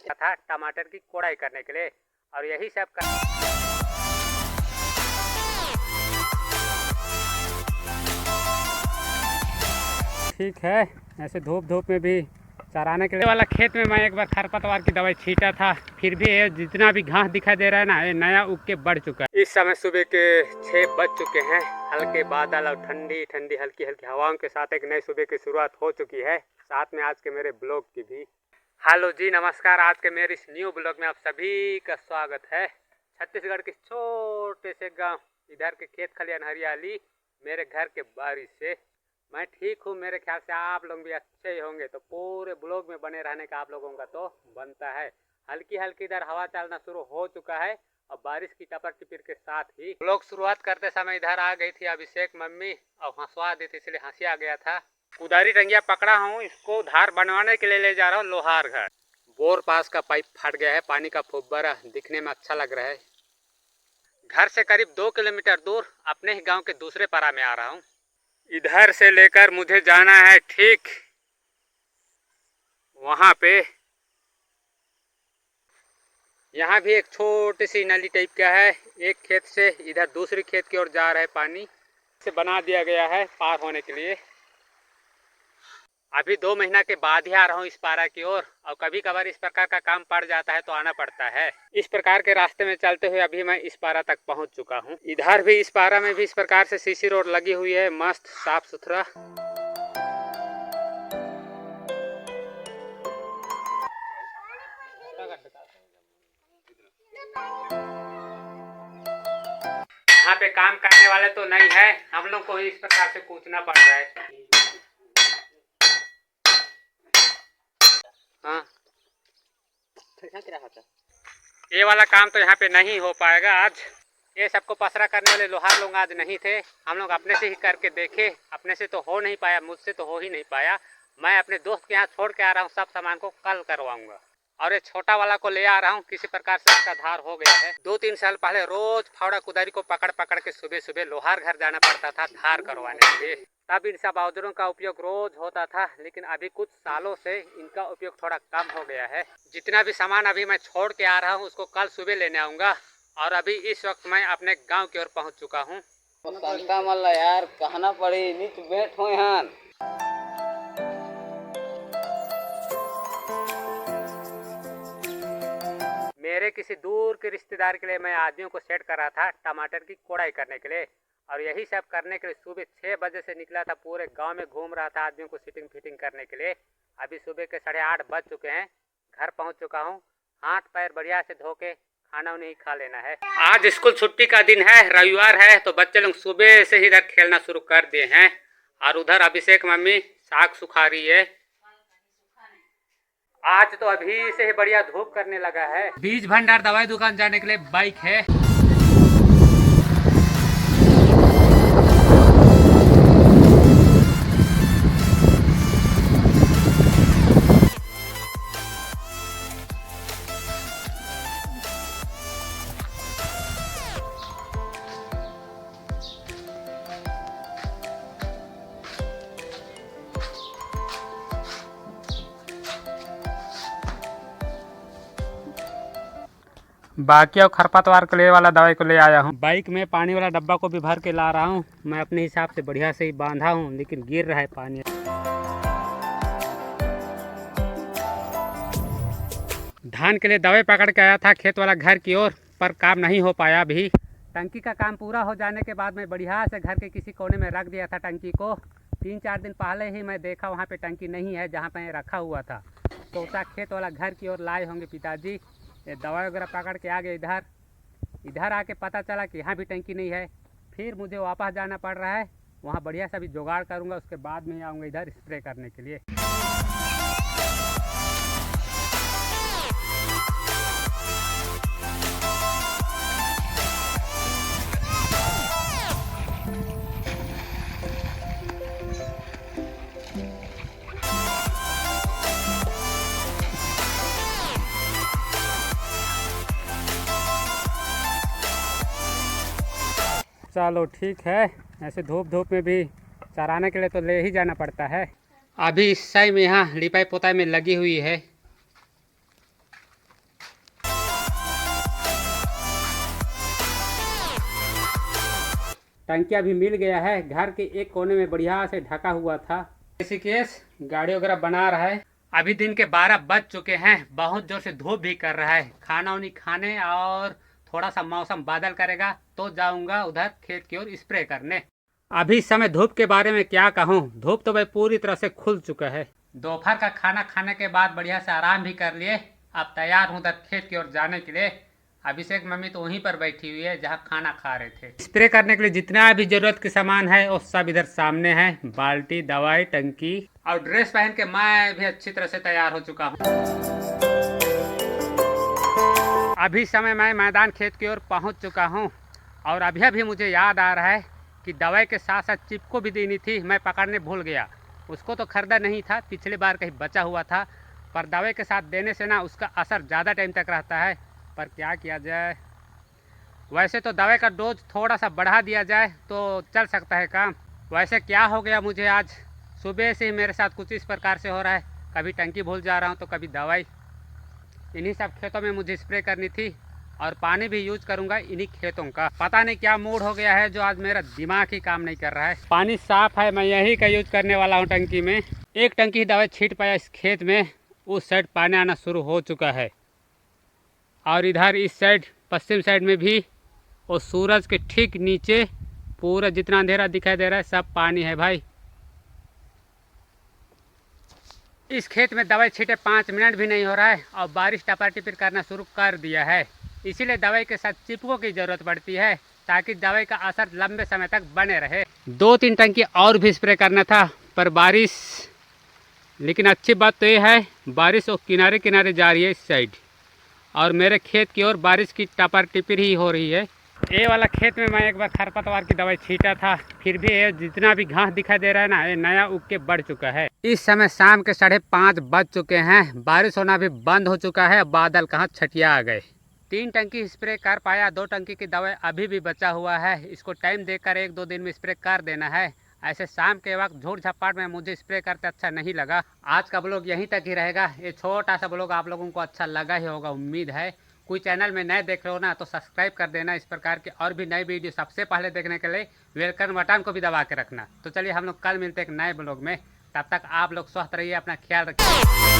था टमाटर की कोड़ाई करने के लिए, और यही सब ठीक है। ऐसे धूप धूप में भी चराने के लिए वाला खेत में मैं एक बार खरपतवार की दवाई छींटा था, फिर भी ये जितना भी घास दिखाई दे रहा है ना, ये नया उग के बढ़ चुका है। इस समय सुबह के 6 बज चुके हैं। हल्के बादल और ठंडी ठंडी हल्की हल्की हवाओं के साथ एक नई सुबह की शुरुआत हो चुकी है, साथ में आज के मेरे ब्लॉग की भी। हेलो जी, नमस्कार। आज के मेरे इस न्यू ब्लॉग में आप सभी का स्वागत है। छत्तीसगढ़ के छोटे से गाँव, इधर के खेत खलियान हरियाली, मेरे घर के बारिश से मैं ठीक हूँ। मेरे ख्याल से आप लोग भी अच्छे ही होंगे, तो पूरे ब्लॉग में बने रहने का आप लोगों का तो बनता है। हल्की हल्की इधर हवा चलना शुरू हो चुका है और बारिश की टपर टिपिर के साथ ही ब्लॉग शुरुआत करते समय इधर आ गई थी अभिषेक मम्मी और हंसवा दी थी, इसलिए हंसी आ गया था। कुदारी रंगिया पकड़ा हूँ, इसको धार बनवाने के लिए ले जा रहा हूँ लोहार घर। बोर पास का पाइप फट गया है, पानी का फुब्बारा दिखने में अच्छा लग रहा है। घर से करीब 2 किलोमीटर दूर अपने ही गाँव के दूसरे पारा में आ रहा हूँ। इधर से लेकर मुझे जाना है ठीक वहाँ पे। यहाँ भी एक छोटी सी नली टाइप का है, एक खेत से इधर दूसरी खेत की ओर जा रहा है पानी, से बना दिया गया है पार होने के लिए। अभी 2 महीना के बाद ही आ रहा हूँ इस पारा की ओर, और कभी कभार इस प्रकार का काम पड़ जाता है तो आना पड़ता है। इस प्रकार के रास्ते में चलते हुए अभी मैं इस पारा तक पहुँच चुका हूँ। इधर भी इस पारा में भी इस प्रकार से सीसी रोड लगी हुई है, मस्त साफ सुथरा। यहाँ पे काम करने वाले तो नहीं है, हम लोग को इस प्रकार से कूदना पड़ रहा है। हाँ, ये वाला काम तो यहाँ पे नहीं हो पाएगा आज। ये सबको पसरा करने वाले लोहार लोग आज नहीं थे, हम लोग अपने से ही करके देखे। अपने से तो हो नहीं पाया, मुझसे तो हो ही नहीं पाया। मैं अपने दोस्त के यहाँ छोड़ के आ रहा हूँ, सब सामान को कल करवाऊंगा। और ये छोटा वाला को ले आ रहा हूँ, किसी प्रकार से इसका धार हो गया है। 2-3 साल पहले रोज फावड़ा कुदारी को पकड़ पकड़ के सुबह सुबह लोहार घर जाना पड़ता था धार करवाने के लिए। तब इन सब औजारों का उपयोग रोज होता था, लेकिन अभी कुछ सालों से इनका उपयोग थोड़ा कम हो गया है। जितना भी सामान अभी मैं छोड़ के आ रहा हूँ उसको कल सुबह लेने आऊँगा। और अभी इस वक्त मैं अपने गाँव की ओर पहुँच चुका हूँ। यार कहना पड़ी नीच बैठ हो यहाँ। मेरे किसी दूर के रिश्तेदार के लिए मैं आदमियों को सेट कर रहा था टमाटर की कोड़ाई करने के लिए, और यही सब करने के लिए सुबह 6 बजे से निकला था। पूरे गांव में घूम रहा था आदमियों को सिटिंग फिटिंग करने के लिए। अभी सुबह के 8:30 बज चुके हैं, घर पहुंच चुका हूं। हाथ पैर बढ़िया से धो के खाना उन्हें ही खा लेना है। आज स्कूल छुट्टी का दिन है, रविवार है, तो बच्चे लोग सुबह से ही इधर खेलना शुरू कर दिए हैं। और उधर अभिषेक मम्मी साग सुखा रही है। आज तो अभी से ही बढ़िया धूप करने लगा है। बीज भंडार दवाई दुकान जाने के लिए बाइक है। बाकी और खरपतवार के लिए वाला दवाई को ले आया हूँ। बाइक में पानी वाला डब्बा को भी भर के ला रहा हूँ। मैं अपने हिसाब से बढ़िया से ही बांधा हूँ, लेकिन गिर रहा है पानी। धान के लिए दवाई पकड़ के आया था खेत वाला घर की ओर, पर काम नहीं हो पाया अभी। टंकी का काम पूरा हो जाने के बाद मैं बढ़िया से घर के किसी कोने में रख दिया था टंकी को। 3-4 दिन पहले ही मैं देखा वहाँ पे टंकी नहीं है जहाँ पे रखा हुआ था। तोता खेत वाला घर की ओर लाए होंगे पिताजी। ये दवाई वगैरह पकड़ के आ गए इधर आके पता चला कि यहाँ भी टंकी नहीं है। फिर मुझे वापस जाना पड़ रहा है, वहाँ बढ़िया सा भी जुगाड़ करूँगा, उसके बाद में आऊँगा इधर स्प्रे करने के लिए। चलो ठीक है, ऐसे धूप धूप में भी चराने के लिए तो ले ही जाना पड़ता है। अभी इस साइड में यहाँ लिपाई पोताई में लगी हुई है। टंकिया भी मिल गया है। घर के एक कोने में बढ़िया से ढका हुआ था। इसी केस गाड़ी वगैरह बना रहा है। अभी दिन के 12 बज चुके हैं। बहुत जोर से धूप भी कर रहा है। खाना उनी खाने और थोड़ा सा मौसम बादल करेगा तो जाऊंगा उधर खेत की ओर स्प्रे करने। अभी इस समय धूप के बारे में क्या कहूँ, धूप तो भाई पूरी तरह से खुल चुका है। दोपहर का खाना खाने के बाद बढ़िया से आराम भी कर लिए। अब तैयार हूँ उधर खेत की ओर जाने के लिए। अभिषेक मम्मी तो वहीं पर बैठी हुई है जहाँ खाना खा रहे थे। स्प्रे करने के लिए जितना भी जरूरत के सामान है वो सब इधर सामने है। बाल्टी, दवाई, टंकी और ड्रेस पहन के मैं भी अच्छी तरह से तैयार हो चुका हूँ। अभी समय मैं मैदान खेत की ओर पहुँच चुका हूँ और अभी मुझे याद आ रहा है कि दवाई के साथ साथ चिपको भी देनी थी। मैं पकड़ने भूल गया। उसको तो खरीदा नहीं था, पिछली बार कहीं बचा हुआ था, पर दवाई के साथ देने से ना उसका असर ज़्यादा टाइम तक रहता है। पर क्या किया जाए, वैसे तो दवाई का डोज थोड़ा सा बढ़ा दिया जाए तो चल सकता है काम। वैसे क्या हो गया मुझे आज सुबह से ही मेरे साथ कुछ इस प्रकार से हो रहा है। कभी टंकी भूल जा रहा हूँ तो कभी दवाई। इन्हीं सब खेतों में मुझे स्प्रे करनी थी और पानी भी यूज करूंगा इन्हीं खेतों का। पता नहीं क्या मूड हो गया है जो आज मेरा दिमाग ही काम नहीं कर रहा है। पानी साफ है, मैं यही का यूज करने वाला हूँ टंकी में। एक टंकी ही दवाई छींट पाया इस खेत में। उस साइड पानी आना शुरू हो चुका है और इधर इस साइड पश्चिम साइड में भी और सूरज के ठीक नीचे पूरा जितना अंधेरा दिखाई दे रहा है सब पानी है भाई। इस खेत में दवाई छींटे 5 मिनट भी नहीं हो रहा है और बारिश टपा टिपिर करना शुरू कर दिया है। इसीलिए दवाई के साथ चिपको की ज़रूरत पड़ती है ताकि दवाई का असर लंबे समय तक बने रहे। 2-3 टंकी और भी स्प्रे करना था पर बारिश, लेकिन अच्छी बात तो ये है बारिश वो किनारे किनारे जा रही है इस साइड और मेरे खेत की ओर बारिश की टपर टिपिर ही हो रही है। ये वाला खेत में मैं एक बार खरपतवार की दवाई छींटा था, फिर भी ये जितना भी घास दिखाई दे रहा है ना ये नया उग के बढ़ चुका है। इस समय शाम के 5:30 बज चुके हैं। बारिश होना भी बंद हो चुका है। बादल कहाँ छटिया आ गए। 3 टंकी स्प्रे कर पाया। 2 टंकी की दवाई अभी भी बचा हुआ है। इसको टाइम देकर 1-2 दिन में स्प्रे कर देना है। ऐसे शाम के वक्त झूठ झपाट में मुझे स्प्रे करते अच्छा नहीं लगा। आज का ब्लॉग यहीं तक ही रहेगा। ये छोटा सा ब्लॉग आप लोगों को अच्छा लगा ही होगा, उम्मीद है। कोई चैनल में नए देख रहे हो ना तो सब्सक्राइब कर देना। इस प्रकार के और भी नई वीडियो सबसे पहले देखने के लिए वेलकम बटन को भी दबा के रखना। तो चलिए हम लोग कल मिलते हैं एक नए ब्लॉग में। तब तक आप लोग स्वस्थ रहिए, अपना ख्याल रखिए।